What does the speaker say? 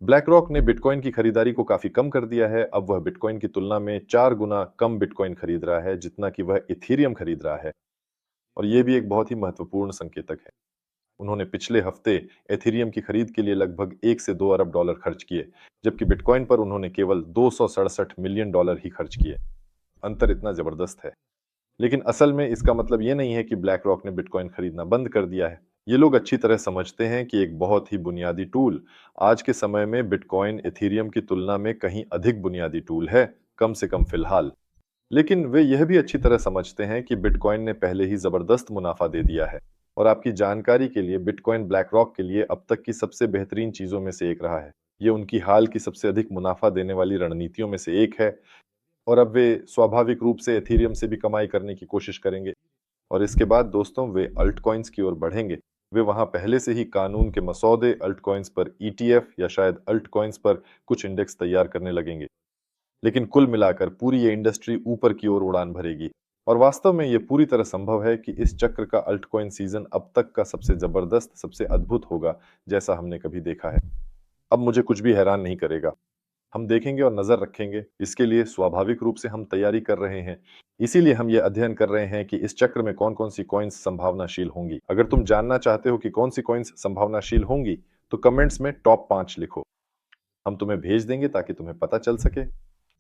Black rock ने bitcoin की खरीदारी को काफी कम कर दिया है। अब वह बिटकॉइन की तुलना में 4 गुना कम बिटकॉइन खरीद रहा है जितना कि वह इथीरियम खरीद रहा है। और यह भी एक बहुत ही महत्वपूर्ण संकेतक है। उन्होंने पिछले हफ्ते एथेरियम की खरीद के लिए लगभग 1 से 2 अरब डॉलर खर्च किए, जबकि बिटकॉइन पर उन्होंने केवल 267 मिलियन डॉलर ही खर्च किए। अंतर इतना जबरदस्त है। लेकिन असल में इसका मतलब ये नहीं है कि ब्लैक रॉक ने बिटकॉइन खरीदना बंद कर दिया है। ये लोग अच्छी तरह समझते हैं कि एक बहुत ही बुनियादी टूल आज के समय में बिटकॉइन एथेरियम की तुलना में कहीं अधिक बुनियादी टूल है, कम से कम फिलहाल। लेकिन वे यह भी अच्छी तरह समझते हैं कि बिटकॉइन ने पहले ही जबरदस्त मुनाफा दे दिया है। और आपकी जानकारी के लिए बिटकॉइन ब्लैक रॉक के लिए अब तक की सबसे बेहतरीन चीजों में से एक रहा है। ये उनकी हाल की सबसे अधिक मुनाफा देने वाली रणनीतियों में से एक है। और अब वे स्वाभाविक रूप से एथीरियम से भी कमाई करने की कोशिश करेंगे। और इसके बाद दोस्तों वे अल्ट कॉइन्स की ओर बढ़ेंगे। वे वहां पहले से ही कानून के मसौदे अल्ट कॉइन्स पर ईटीएफ या शायद अल्ट कॉइन्स पर कुछ इंडेक्स तैयार करने लगेंगे। लेकिन कुल मिलाकर पूरी ये इंडस्ट्री ऊपर की ओर उड़ान भरेगी। और वास्तव में ये पूरी तरह संभव है कि इस चक्र का अल्टकॉइन सीजन अब तक का सबसे जबरदस्त, सबसे अद्भुत होगा, जैसा हमने कभी देखा है। अब मुझे कुछ भी हैरान नहीं करेगा। हम देखेंगे और नजर रखेंगे। इसके लिए स्वाभाविक रूप से हम तैयारी कर रहे हैं। इसीलिए हम ये अध्ययन कर रहे हैं कि इस चक्र में कौन कौन सी कॉइन्स संभावनाशील होंगी। अगर तुम जानना चाहते हो कि कौन सी कॉइन्स संभावनाशील होंगी, तो कमेंट्स में टॉप 5 लिखो। हम तुम्हें भेज देंगे ताकि तुम्हें पता चल सके।